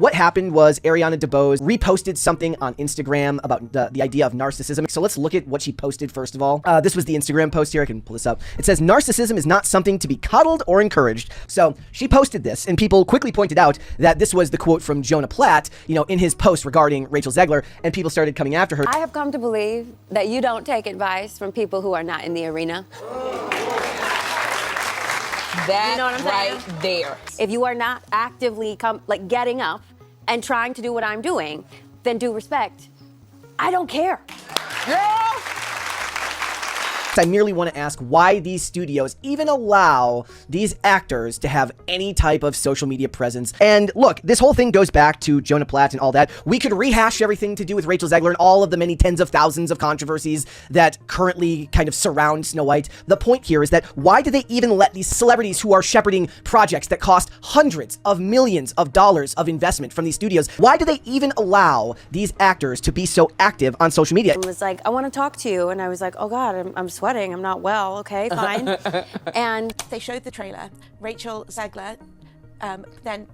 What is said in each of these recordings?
What happened was Ariana DeBose reposted something on Instagram about the idea of narcissism. So let's look at what she posted first of all. This was the Instagram post here. I can pull this up. It says, narcissism is not something to be coddled or encouraged. So she posted this, and people quickly pointed out that this was the quote from Jonah Platt, you know, in his post regarding Rachel Zegler, and people started coming after her. I have come to believe that you don't take advice from people who are not in the arena. That, you know what I'm right saying? there. If you are not actively getting up and trying to do what I'm doing, then due respect, I don't care. Girl! I merely want to ask why these studios even allow these actors to have any type of social media presence. And look, this whole thing goes back to Jonah Platt and all that. We could rehash everything to do with Rachel Zegler and all of the many tens of thousands of controversies that currently kind of surround Snow White. The point here is that why do they even let these celebrities who are shepherding projects that cost hundreds of millions of dollars of investment from these studios, why do they even allow these actors to be so active on social media? It was like, I want to talk to you. And I was like, oh God, I'm sweating. I'm not well. Okay, fine. And they showed the trailer. Rachel Zegler then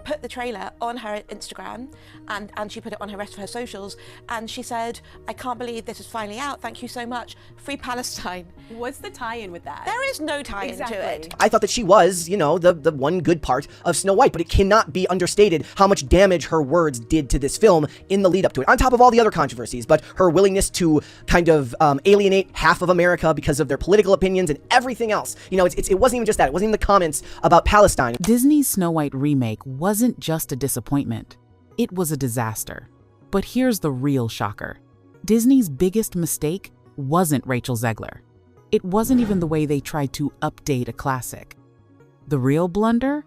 put the trailer on her Instagram and she put it on her rest of her socials, and she said, I can't believe this is finally out. Thank you so much. Free Palestine. What's the tie-in with that? There is no tie-in to it. I thought that she was, you know, the one good part of Snow White, but it cannot be understated how much damage her words did to this film in the lead up to it, on top of all the other controversies. But her willingness to kind of alienate half of America because of their political opinions and everything else. You know, it wasn't even just that. It wasn't even the comments about Palestine. Disney's Snow White remake wasn't just a disappointment. It was a disaster. But here's the real shocker. Disney's biggest mistake wasn't Rachel Zegler. It wasn't even the way they tried to update a classic. The real blunder?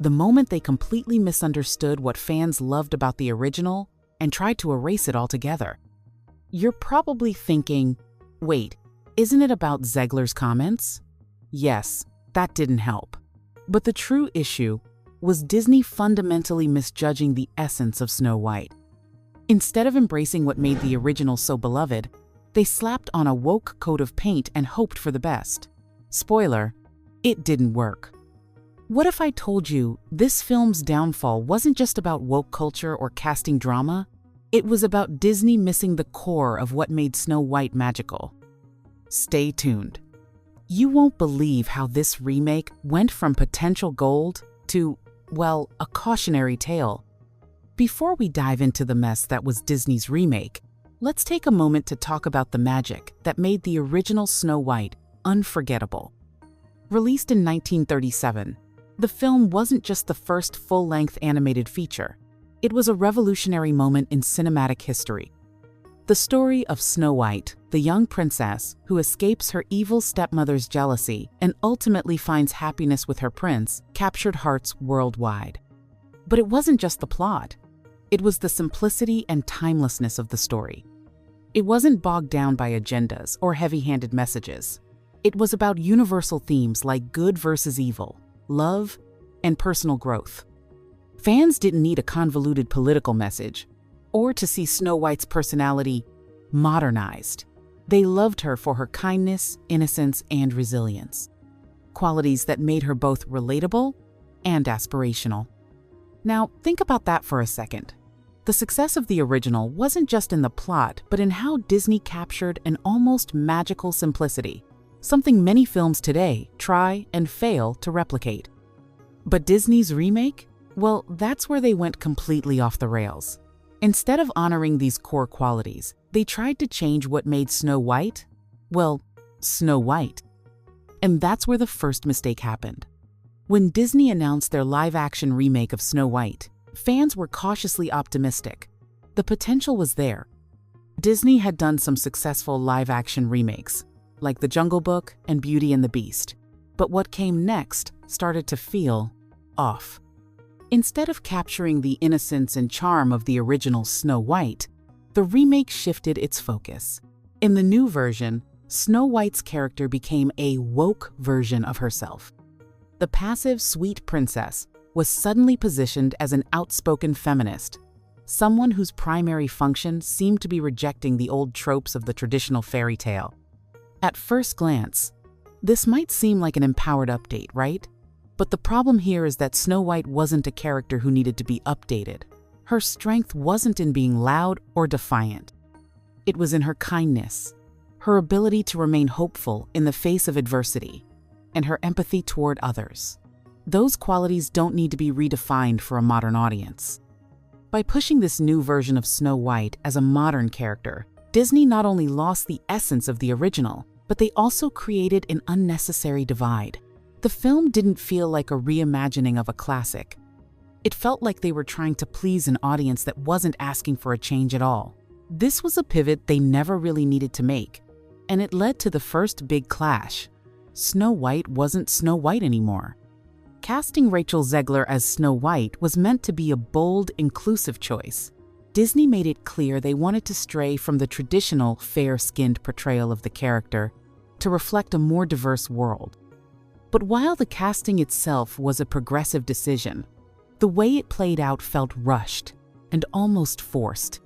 The moment they completely misunderstood what fans loved about the original and tried to erase it altogether. You're probably thinking, wait, isn't it about Zegler's comments? Yes, that didn't help. But the true issue was Disney fundamentally misjudging the essence of Snow White. Instead of embracing what made the original so beloved, they slapped on a woke coat of paint and hoped for the best. Spoiler, it didn't work. What if I told you this film's downfall wasn't just about woke culture or casting drama? It was about Disney missing the core of what made Snow White magical. Stay tuned. You won't believe how this remake went from potential gold to, well, a cautionary tale. Before we dive into the mess that was Disney's remake, let's take a moment to talk about the magic that made the original Snow White unforgettable. Released in 1937, the film wasn't just the first full-length animated feature. It was a revolutionary moment in cinematic history. The story of Snow White, the young princess who escapes her evil stepmother's jealousy and ultimately finds happiness with her prince, captured hearts worldwide. But it wasn't just the plot. It was the simplicity and timelessness of the story. It wasn't bogged down by agendas or heavy-handed messages. It was about universal themes like good versus evil, love, and personal growth. Fans didn't need a convoluted political message or to see Snow White's personality modernized. They loved her for her kindness, innocence, and resilience, qualities that made her both relatable and aspirational. Now, think about that for a second. The success of the original wasn't just in the plot, but in how Disney captured an almost magical simplicity, something many films today try and fail to replicate. But Disney's remake? Well, that's where they went completely off the rails. Instead of honoring these core qualities, they tried to change what made Snow White, well, Snow White. And that's where the first mistake happened. When Disney announced their live-action remake of Snow White, fans were cautiously optimistic. The potential was there. Disney had done some successful live-action remakes, like The Jungle Book and Beauty and the Beast. But what came next started to feel off. Instead of capturing the innocence and charm of the original Snow White, the remake shifted its focus. In the new version, Snow White's character became a woke version of herself. The passive, sweet princess was suddenly positioned as an outspoken feminist, someone whose primary function seemed to be rejecting the old tropes of the traditional fairy tale. At first glance, this might seem like an empowered update, right? But the problem here is that Snow White wasn't a character who needed to be updated. Her strength wasn't in being loud or defiant. It was in her kindness, her ability to remain hopeful in the face of adversity, and her empathy toward others. Those qualities don't need to be redefined for a modern audience. By pushing this new version of Snow White as a modern character, Disney not only lost the essence of the original, but they also created an unnecessary divide. The film didn't feel like a reimagining of a classic. It felt like they were trying to please an audience that wasn't asking for a change at all. This was a pivot they never really needed to make, and it led to the first big clash. Snow White wasn't Snow White anymore. Casting Rachel Zegler as Snow White was meant to be a bold, inclusive choice. Disney made it clear they wanted to stray from the traditional fair-skinned portrayal of the character to reflect a more diverse world. But while the casting itself was a progressive decision, the way it played out felt rushed and almost forced.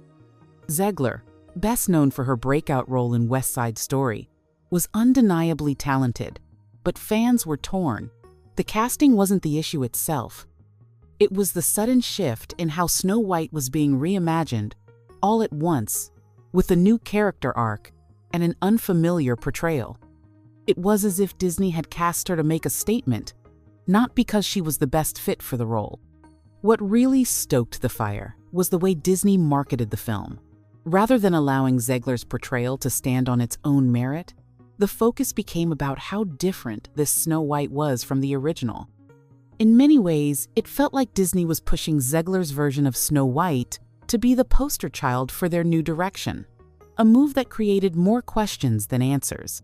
Zegler, best known for her breakout role in West Side Story, was undeniably talented, but fans were torn. The casting wasn't the issue itself. It was the sudden shift in how Snow White was being reimagined all at once, with a new character arc and an unfamiliar portrayal. It was as if Disney had cast her to make a statement, not because she was the best fit for the role. What really stoked the fire was the way Disney marketed the film. Rather than allowing Zegler's portrayal to stand on its own merit, the focus became about how different this Snow White was from the original. In many ways, it felt like Disney was pushing Zegler's version of Snow White to be the poster child for their new direction, a move that created more questions than answers.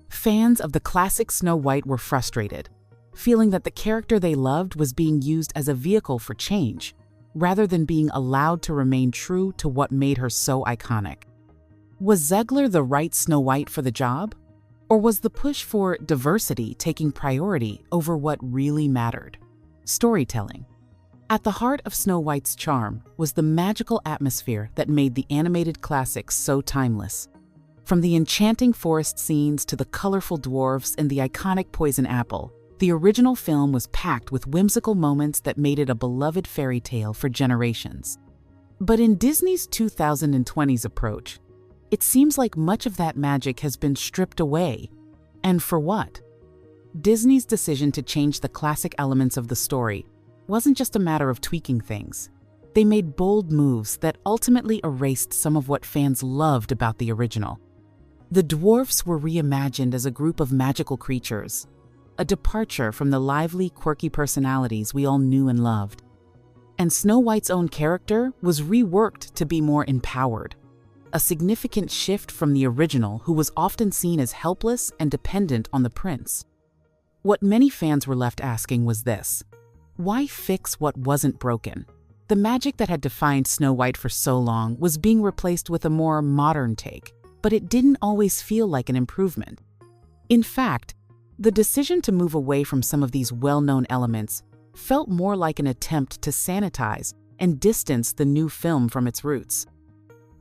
Fans of the classic Snow White were frustrated, feeling that the character they loved was being used as a vehicle for change, rather than being allowed to remain true to what made her so iconic. Was Zegler the right Snow White for the job? Or was the push for diversity taking priority over what really mattered? Storytelling. At the heart of Snow White's charm was the magical atmosphere that made the animated classic so timeless. From the enchanting forest scenes to the colorful dwarves and the iconic poison apple, the original film was packed with whimsical moments that made it a beloved fairy tale for generations. But in Disney's 2020s approach, it seems like much of that magic has been stripped away. And for what? Disney's decision to change the classic elements of the story wasn't just a matter of tweaking things. They made bold moves that ultimately erased some of what fans loved about the original. The dwarves were reimagined as a group of magical creatures, a departure from the lively, quirky personalities we all knew and loved. And Snow White's own character was reworked to be more empowered, a significant shift from the original, who was often seen as helpless and dependent on the prince. What many fans were left asking was this: why fix what wasn't broken? The magic that had defined Snow White for so long was being replaced with a more modern take, but it didn't always feel like an improvement. In fact, the decision to move away from some of these well-known elements felt more like an attempt to sanitize and distance the new film from its roots.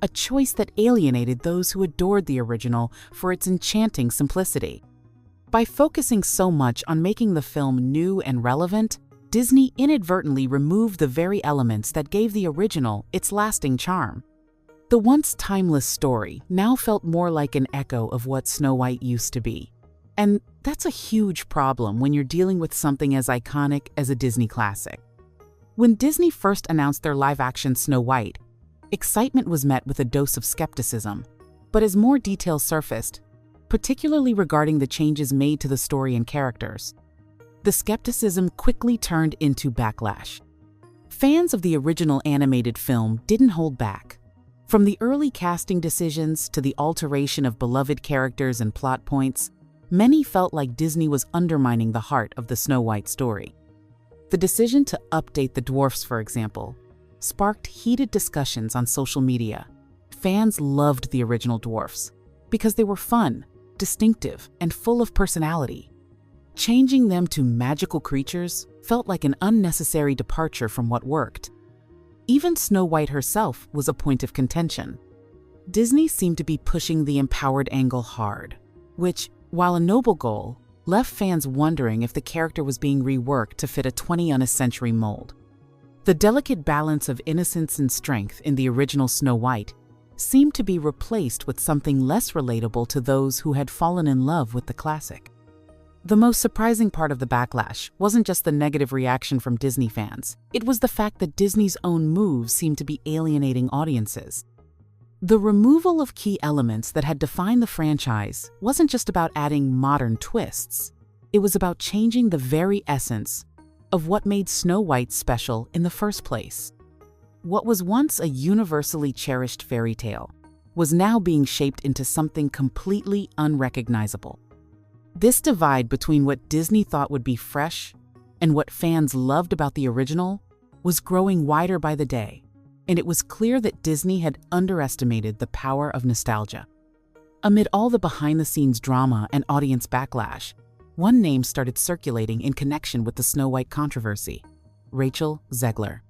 A choice that alienated those who adored the original for its enchanting simplicity. By focusing so much on making the film new and relevant, Disney inadvertently removed the very elements that gave the original its lasting charm. The once timeless story now felt more like an echo of what Snow White used to be. And that's a huge problem when you're dealing with something as iconic as a Disney classic. When Disney first announced their live-action Snow White, excitement was met with a dose of skepticism. But as more details surfaced, particularly regarding the changes made to the story and characters, the skepticism quickly turned into backlash. Fans of the original animated film didn't hold back. From the early casting decisions to the alteration of beloved characters and plot points, many felt like Disney was undermining the heart of the Snow White story. The decision to update the dwarfs, for example, sparked heated discussions on social media. Fans loved the original dwarfs because they were fun, distinctive, and full of personality. Changing them to magical creatures felt like an unnecessary departure from what worked. Even Snow White herself was a point of contention. Disney seemed to be pushing the empowered angle hard, which, while a noble goal, left fans wondering if the character was being reworked to fit a 20th century mold. The delicate balance of innocence and strength in the original Snow White seemed to be replaced with something less relatable to those who had fallen in love with the classic. The most surprising part of the backlash wasn't just the negative reaction from Disney fans. It was the fact that Disney's own moves seemed to be alienating audiences. The removal of key elements that had defined the franchise wasn't just about adding modern twists. It was about changing the very essence of what made Snow White special in the first place. What was once a universally cherished fairy tale was now being shaped into something completely unrecognizable. This divide between what Disney thought would be fresh and what fans loved about the original was growing wider by the day, and it was clear that Disney had underestimated the power of nostalgia. Amid all the behind-the-scenes drama and audience backlash, one name started circulating in connection with the Snow White controversy: Rachel Zegler.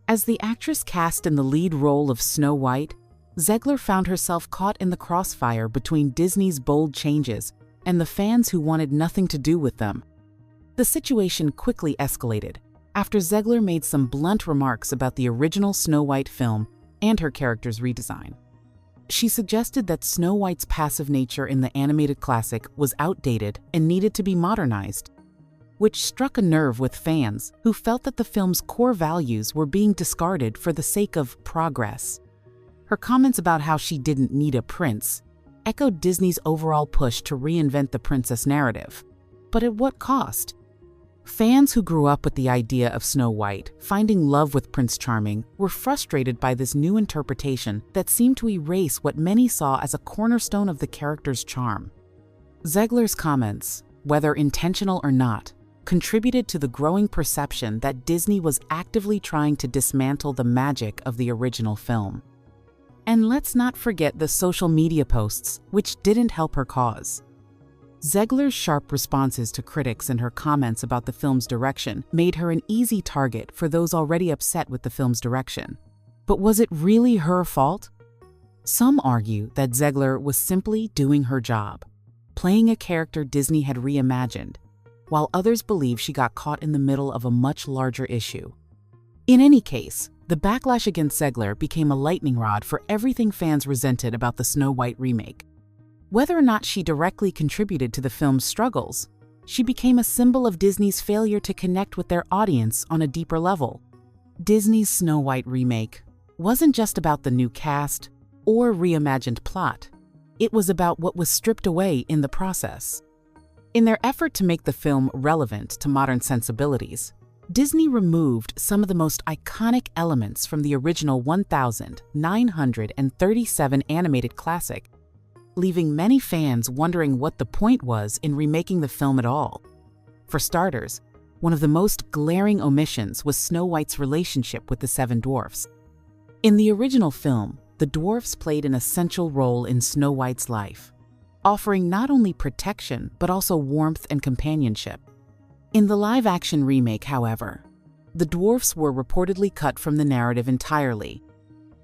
As the actress cast in the lead role of Snow White, Zegler found herself caught in the crossfire between Disney's bold changes and the fans who wanted nothing to do with them. The situation quickly escalated after Zegler made some blunt remarks about the original Snow White film and her character's redesign. She suggested that Snow White's passive nature in the animated classic was outdated and needed to be modernized, which struck a nerve with fans who felt that the film's core values were being discarded for the sake of progress. Her comments about how she didn't need a prince echoed Disney's overall push to reinvent the princess narrative. But at what cost? Fans who grew up with the idea of Snow White finding love with Prince Charming were frustrated by this new interpretation that seemed to erase what many saw as a cornerstone of the character's charm. Zegler's comments, whether intentional or not, contributed to the growing perception that Disney was actively trying to dismantle the magic of the original film. And let's not forget the social media posts, which didn't help her cause. Zegler's sharp responses to critics and her comments about the film's direction made her an easy target for those already upset with the film's direction. But was it really her fault? Some argue that Zegler was simply doing her job, playing a character Disney had reimagined, while others believe she got caught in the middle of a much larger issue. In any case, the backlash against Zegler became a lightning rod for everything fans resented about the Snow White remake. Whether or not she directly contributed to the film's struggles, she became a symbol of Disney's failure to connect with their audience on a deeper level. Disney's Snow White remake wasn't just about the new cast or reimagined plot. It was about what was stripped away in the process. In their effort to make the film relevant to modern sensibilities, Disney removed some of the most iconic elements from the original 1937 animated classic, leaving many fans wondering what the point was in remaking the film at all. For starters, one of the most glaring omissions was Snow White's relationship with the seven dwarves. In the original film, the dwarves played an essential role in Snow White's life, offering not only protection but also warmth and companionship. In the live-action remake, however, the dwarfs were reportedly cut from the narrative entirely,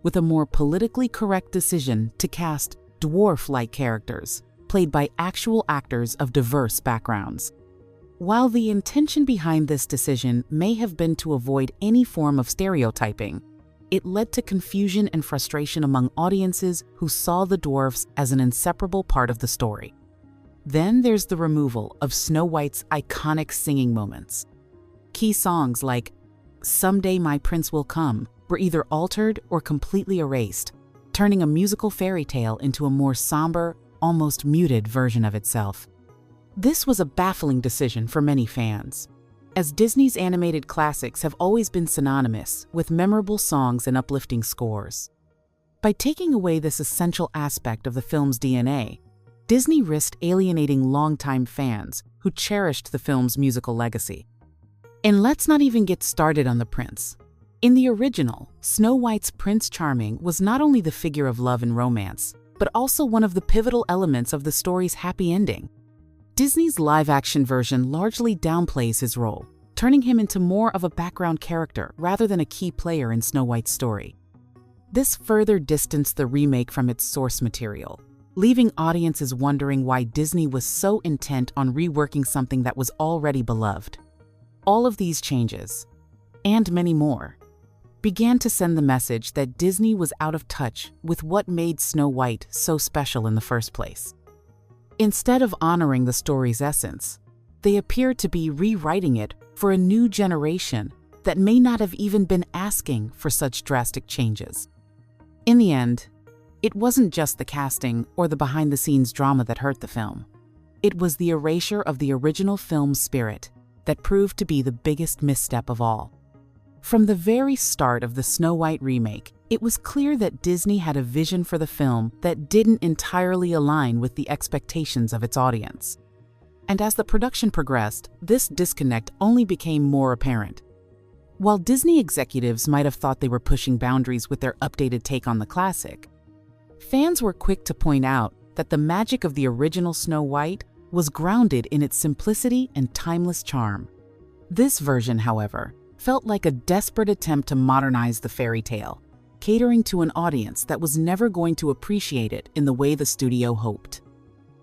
with a more politically correct decision to cast dwarf-like characters, played by actual actors of diverse backgrounds. While the intention behind this decision may have been to avoid any form of stereotyping, it led to confusion and frustration among audiences who saw the dwarfs as an inseparable part of the story. Then there's the removal of Snow White's iconic singing moments. Key songs like "Someday My Prince Will Come" were either altered or completely erased, turning a musical fairy tale into a more somber, almost muted version of itself. This was a baffling decision for many fans, as Disney's animated classics have always been synonymous with memorable songs and uplifting scores. By taking away this essential aspect of the film's DNA, Disney risked alienating longtime fans who cherished the film's musical legacy. And let's not even get started on the prince. In the original, Snow White's Prince Charming was not only the figure of love and romance, but also one of the pivotal elements of the story's happy ending. Disney's live-action version largely downplays his role, turning him into more of a background character rather than a key player in Snow White's story. This further distanced the remake from its source material, leaving audiences wondering why Disney was so intent on reworking something that was already beloved. All of these changes, and many more, began to send the message that Disney was out of touch with what made Snow White so special in the first place. Instead of honoring the story's essence, they appeared to be rewriting it for a new generation that may not have even been asking for such drastic changes. In the end, it wasn't just the casting or the behind-the-scenes drama that hurt the film. It was the erasure of the original film's spirit that proved to be the biggest misstep of all. From the very start of the Snow White remake, it was clear that Disney had a vision for the film that didn't entirely align with the expectations of its audience. And as the production progressed, this disconnect only became more apparent. While Disney executives might have thought they were pushing boundaries with their updated take on the classic, fans were quick to point out that the magic of the original Snow White was grounded in its simplicity and timeless charm. This version, however, felt like a desperate attempt to modernize the fairy tale, catering to an audience that was never going to appreciate it in the way the studio hoped.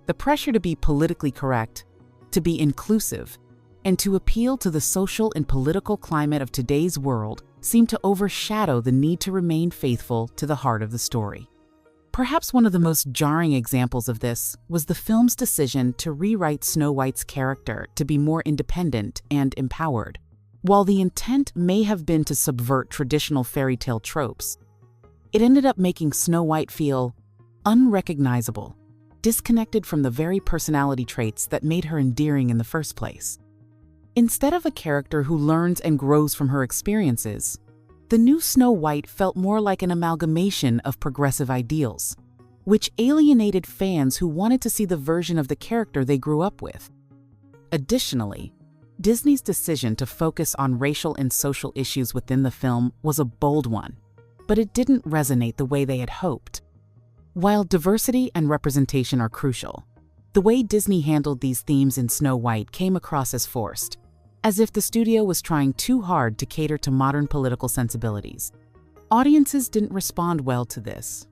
The pressure to be politically correct, to be inclusive, and to appeal to the social and political climate of today's world seemed to overshadow the need to remain faithful to the heart of the story. Perhaps one of the most jarring examples of this was the film's decision to rewrite Snow White's character to be more independent and empowered. While the intent may have been to subvert traditional fairy tale tropes, it ended up making Snow White feel unrecognizable, disconnected from the very personality traits that made her endearing in the first place. Instead of a character who learns and grows from her experiences, the new Snow White felt more like an amalgamation of progressive ideals, which alienated fans who wanted to see the version of the character they grew up with. Additionally, Disney's decision to focus on racial and social issues within the film was a bold one, but it didn't resonate the way they had hoped. While diversity and representation are crucial, the way Disney handled these themes in Snow White came across as forced, as if the studio was trying too hard to cater to modern political sensibilities. Audiences didn't respond well to this.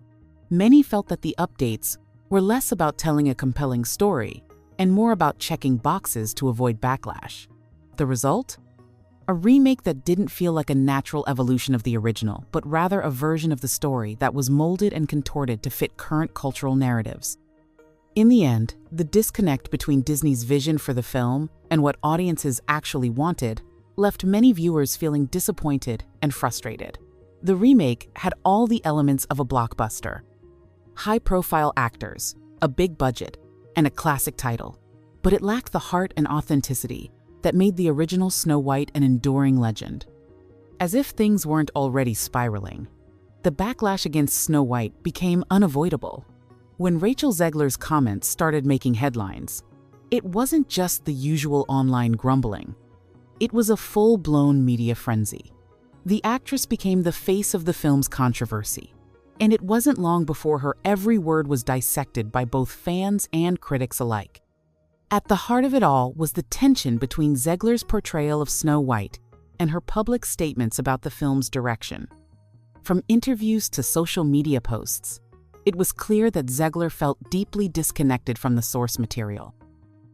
Many felt that the updates were less about telling a compelling story and more about checking boxes to avoid backlash. The result? A remake that didn't feel like a natural evolution of the original, but rather a version of the story that was molded and contorted to fit current cultural narratives. In the end, the disconnect between Disney's vision for the film and what audiences actually wanted left many viewers feeling disappointed and frustrated. The remake had all the elements of a blockbuster: high-profile actors, a big budget, and a classic title, but it lacked the heart and authenticity that made the original Snow White an enduring legend. As if things weren't already spiraling, the backlash against Snow White became unavoidable. When Rachel Zegler's comments started making headlines, it wasn't just the usual online grumbling. It was a full-blown media frenzy. The actress became the face of the film's controversy, and it wasn't long before her every word was dissected by both fans and critics alike. At the heart of it all was the tension between Zegler's portrayal of Snow White and her public statements about the film's direction. From interviews to social media posts, it was clear that Zegler felt deeply disconnected from the source material.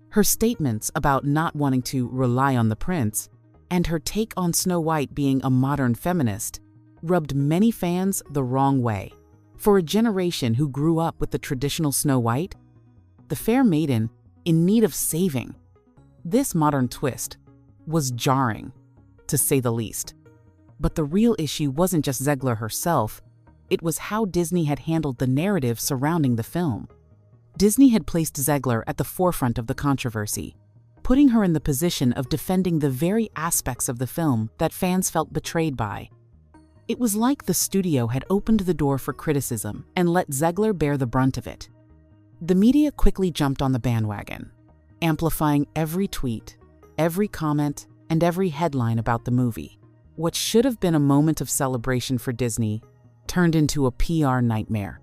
Her statements about not wanting to rely on the prince and her take on Snow White being a modern feminist rubbed many fans the wrong way. For a generation who grew up with the traditional Snow White, the fair maiden in need of saving, this modern twist was jarring, to say the least. But the real issue wasn't just Zegler herself, it was how Disney had handled the narrative surrounding the film. Disney had placed Zegler at the forefront of the controversy, putting her in the position of defending the very aspects of the film that fans felt betrayed by. It was like the studio had opened the door for criticism and let Zegler bear the brunt of it. The media quickly jumped on the bandwagon, amplifying every tweet, every comment, and every headline about the movie. What should have been a moment of celebration for Disney turned into a PR nightmare.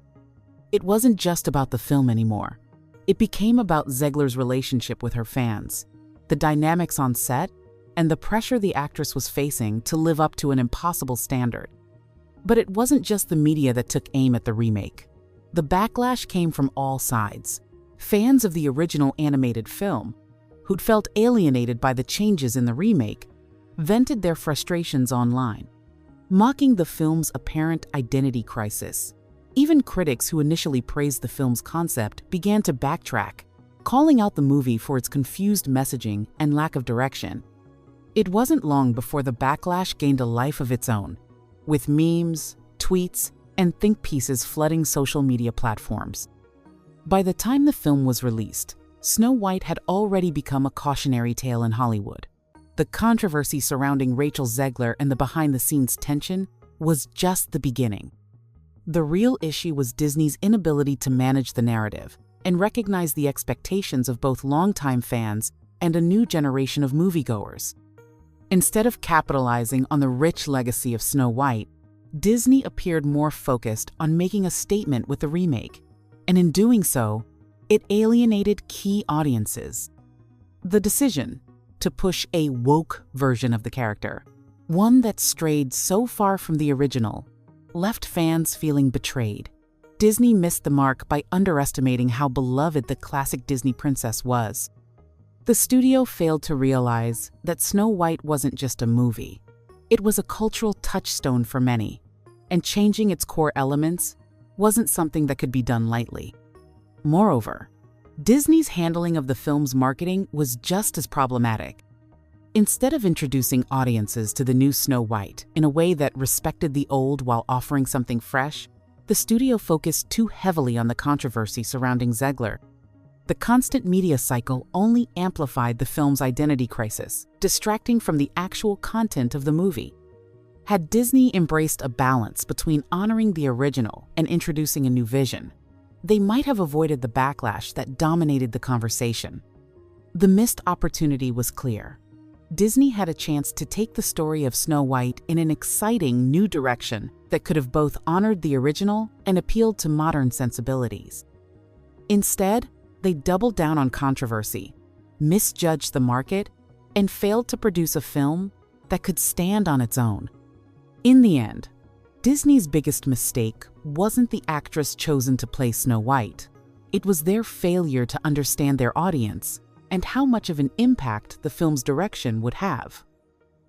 It wasn't just about the film anymore. It became about Zegler's relationship with her fans, the dynamics on set, and the pressure the actress was facing to live up to an impossible standard. But it wasn't just the media that took aim at the remake. The backlash came from all sides. Fans of the original animated film, who'd felt alienated by the changes in the remake, vented their frustrations online. mocking the film's apparent identity crisis. Even critics who initially praised the film's concept began to backtrack, calling out the movie for its confused messaging and lack of direction. It wasn't long before the backlash gained a life of its own, with memes, tweets, and think pieces flooding social media platforms. By the time the film was released, Snow White had already become a cautionary tale in Hollywood. The controversy surrounding Rachel Zegler and the behind-the-scenes tension was just the beginning. The real issue was Disney's inability to manage the narrative and recognize the expectations of both longtime fans and a new generation of moviegoers. Instead of capitalizing on the rich legacy of Snow White, Disney appeared more focused on making a statement with the remake, and in doing so, it alienated key audiences. The decision to push a woke version of the character, one that strayed so far from the original, left fans feeling betrayed. Disney missed the mark by underestimating how beloved the classic Disney princess was. The studio failed to realize that Snow White wasn't just a movie. It was a cultural touchstone for many, and changing its core elements wasn't something that could be done lightly. Moreover, Disney's handling of the film's marketing was just as problematic. Instead of introducing audiences to the new Snow White in a way that respected the old while offering something fresh, the studio focused too heavily on the controversy surrounding Zegler. The constant media cycle only amplified the film's identity crisis, distracting from the actual content of the movie. Had Disney embraced a balance between honoring the original and introducing a new vision, they might have avoided the backlash that dominated the conversation. The missed opportunity was clear. Disney had a chance to take the story of Snow White in an exciting new direction that could have both honored the original and appealed to modern sensibilities. Instead, they doubled down on controversy, misjudged the market, and failed to produce a film that could stand on its own. In the end, Disney's biggest mistake wasn't the actress chosen to play Snow White. It was their failure to understand their audience and how much of an impact the film's direction would have.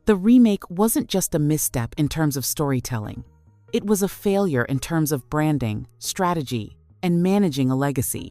The remake wasn't just a misstep in terms of storytelling. It was a failure in terms of branding, strategy, and managing a legacy.